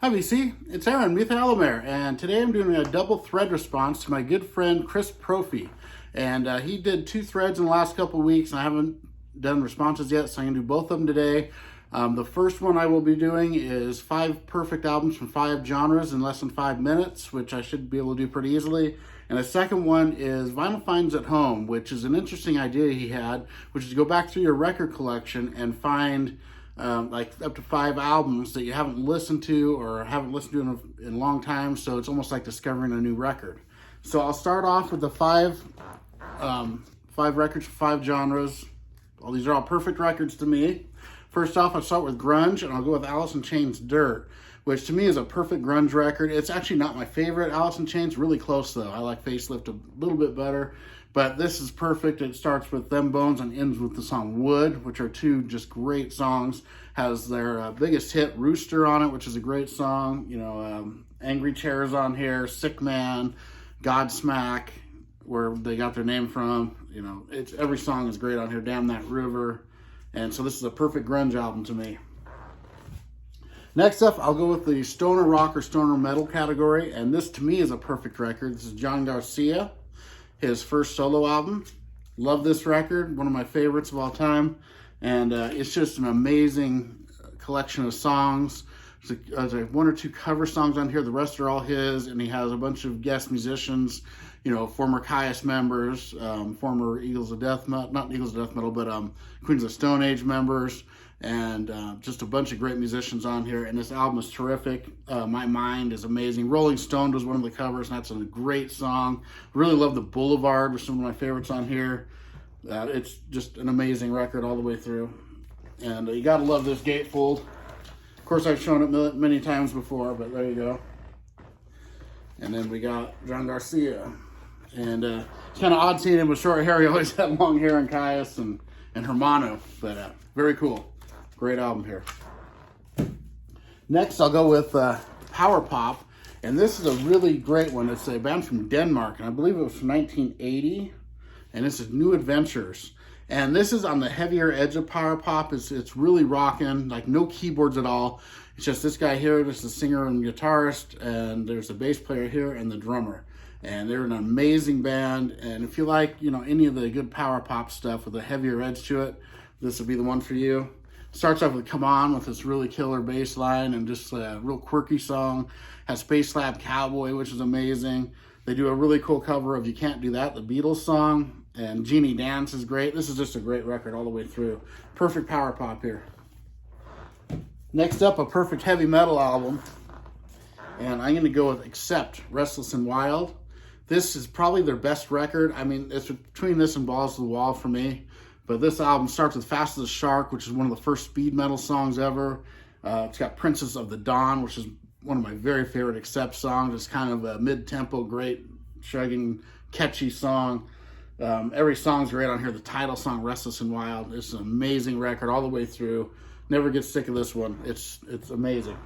Hi VC, it's Aaron Muthalomere, and today I'm doing a double thread response to my good friend Chris Propfe. And he did 2 threads in the last couple of weeks, and I haven't done responses yet, so I'm going to do both of them today. The first one I will be doing is 5 perfect albums from 5 genres in less than 5 minutes, which I should be able to do pretty easily. And the second one is Vinyl Finds at Home, which is an interesting idea he had, which is to go back through your record collection and find like up to 5 albums that you haven't listened to or haven't listened to in a long time, so it's almost like discovering a new record. So I'll start off with the 5 records, 5 genres. Well, these are all perfect records to me. First off, I'll start with grunge, and I'll go with Alice in Chains' Dirt, which to me is a perfect grunge record. It's actually not my favorite Alice in Chains, really close though. I like Facelift a little bit better, but this is perfect. It starts with Them Bones and ends with the song Wood, which are 2 just great songs. Has their biggest hit, Rooster, on it, which is a great song. You know, Angry Chair's on here, Sick Man, Godsmack, where they got their name from. You know, every song is great on here. Damn That River. And so this is a perfect grunge album to me. Next up, I'll go with the stoner rock or stoner metal category, and this to me is a perfect record. This is John Garcia, his first solo album. Love this record, one of my favorites of all time, and it's just an amazing collection of songs. There's like 1 or 2 cover songs on here. The rest are all his, and he has a bunch of guest musicians, you know, former Caius members, former Eagles of Death Metal, not Eagles of Death Metal, but Queens of Stone Age members, and just a bunch of great musicians on here. And this album is terrific. My Mind is amazing. Rolling Stone was one of the covers, and that's a great song. Really love The Boulevard, which is some of my favorites on here. It's just an amazing record all the way through. And you gotta love this gatefold. Of course, I've shown it many times before, but there you go. And then we got John Garcia. And it's kind of odd seeing him with short hair. He always had long hair in Caius and Hermano, but very cool. Great album here. Next, I'll go with Power Pop, and this is a really great one. It's a band from Denmark, and I believe it was from 1980, and this is New Adventures. And this is on the heavier edge of Power Pop. It's really rocking, like no keyboards at all. It's just this guy here, this is the singer and guitarist, and there's a bass player here and the drummer. And they're an amazing band, and if you like, you know, any of the good Power Pop stuff with a heavier edge to it, this would be the one for you. Starts off with Come On with this really killer bass line and just a real quirky song. Has Space Lab Cowboy, which is amazing. They do a really cool cover of You Can't Do That, the Beatles song. And Jeannie Dance is great. This is just a great record all the way through. Perfect Power Pop here. Next up, a perfect heavy metal album. And I'm going to go with Accept, Restless and Wild. This is probably their best record. I mean, it's between this and Balls to the Wall for me. But this album starts with Fast as a Shark, which is one of the first speed metal songs ever. It's got Princess of the Dawn, which is one of my very favorite Accept songs. It's kind of a mid-tempo, great, chugging, catchy song. Every song's great on here. The title song, Restless and Wild, it's an amazing record all the way through. Never get sick of this one. It's amazing.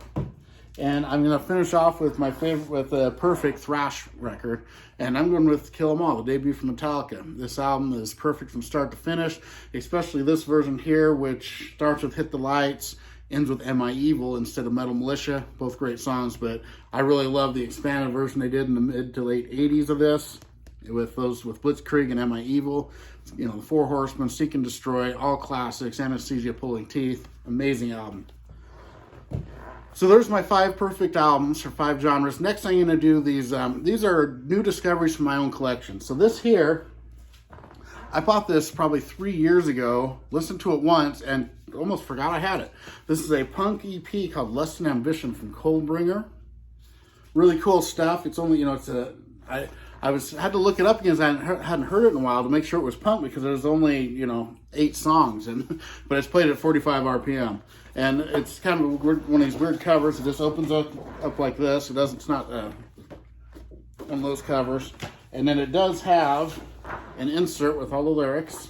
And I'm going to finish off with my favorite, with a perfect thrash record. And I'm going with Kill 'Em All, the debut from Metallica. This album is perfect from start to finish, especially this version here, which starts with Hit the Lights, ends with Am I Evil instead of Metal Militia. Both great songs, but I really love the expanded version they did in the mid to late 80s of this, with Blitzkrieg and Am I Evil. You know, the Four Horsemen, Seek and Destroy, all classics, Anesthesia, Pulling Teeth. Amazing album. So there's my 5 perfect albums for 5 genres. Next I'm going to do these. These are new discoveries from my own collection. So this here, I bought this probably 3 years ago, listened to it once, and almost forgot I had it. This is a punk EP called Lust and Ambition from Coldbringer. Really cool stuff. It's only, you know, I had to look it up because I hadn't heard it in a while to make sure it was punk, because there's only, you know, 8 songs, but it's played at 45 RPM. And it's kind of one of these weird covers. It just opens up like this. It's not one of those covers. And then it does have an insert with all the lyrics.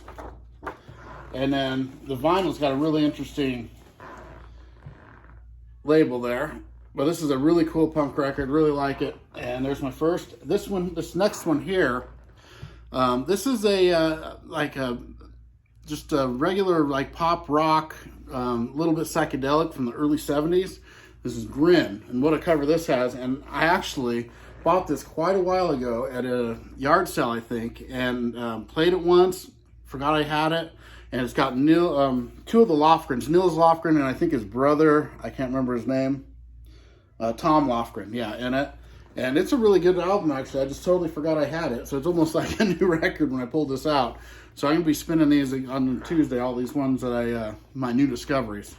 And then the vinyl's got a really interesting label there. But this is a really cool punk record. Really like it. And there's my first. This next one here. This is just a regular like pop rock, a little bit psychedelic from the early 70s. This This is Grin, and what a cover this has. And I actually bought this quite a while ago at a yard sale, I think, and played it once, forgot I had it, and it's got two of the Lofgrens, Nils Lofgren and I think his brother, I can't remember his name, Tom Lofgren, yeah, in it. And it's a really good album, actually. I just totally forgot I had it. So it's almost like a new record when I pulled this out. So I'm going to be spinning these on Tuesday, all these ones that my new discoveries.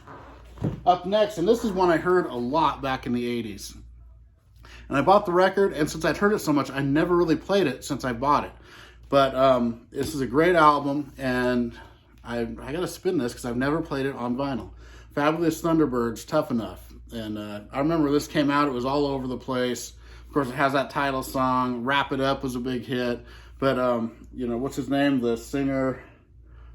Up next, and this is one I heard a lot back in the 80s. And I bought the record, and since I'd heard it so much, I never really played it since I bought it. But this is a great album, and I got to spin this because I've never played it on vinyl. Fabulous Thunderbirds, Tough Enough. And I remember this came out, it was all over the place. Of course, it has that title song. Wrap It Up was a big hit. But, you know, what's his name? The singer,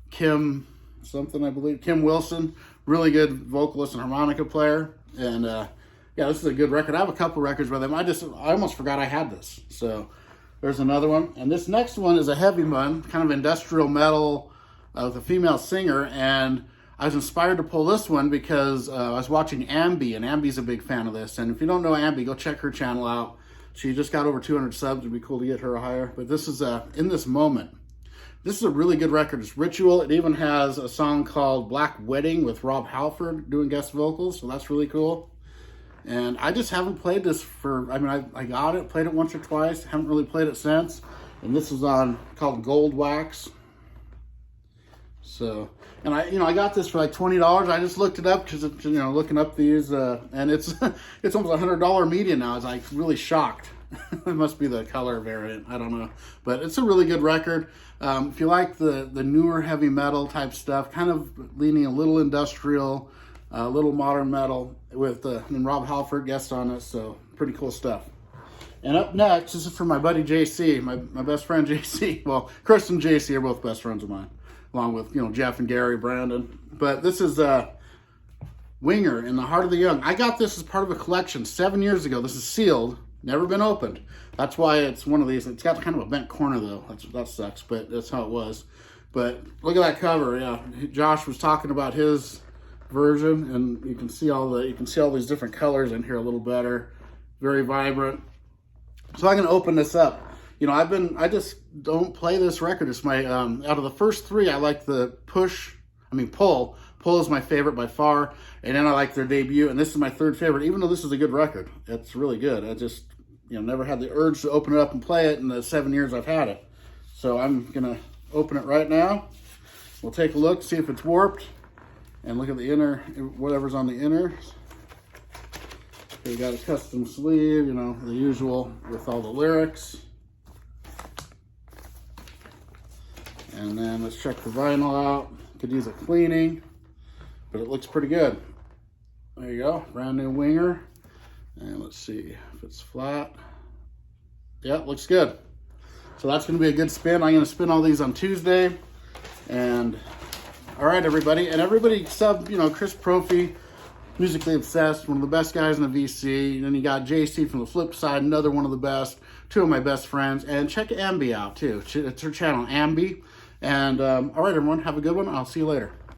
Kim something, I believe. Kim Wilson. Really good vocalist and harmonica player. And, yeah, this is a good record. I have a couple records with them. I almost forgot I had this. So, there's another one. And this next one is a heavy one, kind of industrial metal with a female singer. And I was inspired to pull this one because I was watching Ambi, and Ambi's a big fan of this. And if you don't know Ambi, go check her channel out. She just got over 200 subs. It'd be cool to get her higher. But this is In This Moment. This is a really good record. It's Ritual. It even has a song called Black Wedding with Rob Halford doing guest vocals. So that's really cool. And I just haven't played this I got it, played it once or twice. Haven't really played it since. And this is called Gold Wax. So, and I got this for like $20. I just looked it up because, looking up these, and it's almost $100 media now. I was like really shocked. It must be the color variant. I don't know, but it's a really good record. If you like the newer heavy metal type stuff, kind of leaning a little industrial, a little modern metal with and Rob Halford guest on it. So pretty cool stuff. And up next, this is from my buddy JC, my best friend JC. Well, Chris and JC are both best friends of mine, along with, Jeff and Gary, Brandon. But this is Winger, In the Heart of the Young. I got this as part of a collection 7 years ago. This is sealed, never been opened. That's why it's one of these. It's got kind of a bent corner, though. That sucks, but that's how it was. But look at that cover. Yeah, Josh was talking about his version, and you can see all these different colors in here a little better. Very vibrant. So I'm going to open this up. I just don't play this record. It's my, out of the first three, I like the Pull. Pull is my favorite by far. And then I like their debut. And this is my third favorite, even though this is a good record. It's really good. I just, never had the urge to open it up and play it in the 7 years I've had it. So I'm going to open it right now. We'll take a look, see if it's warped. And look at the inner, whatever's on the inner. We got a custom sleeve, the usual with all the lyrics. And then let's check the vinyl out. Could use a cleaning, but it looks pretty good. There you go, brand new Winger. And let's see if it's flat. Yeah, looks good. So that's gonna be a good spin. I'm gonna spin all these on Tuesday. And all right, everybody. And everybody sub, Chris Propfe, musically obsessed, one of the best guys in the VC. And then you got JC from the flip side, another one of the best, two of my best friends. And check Ambi out too. It's her channel, Ambi. And all right, everyone, have a good one. I'll see you later.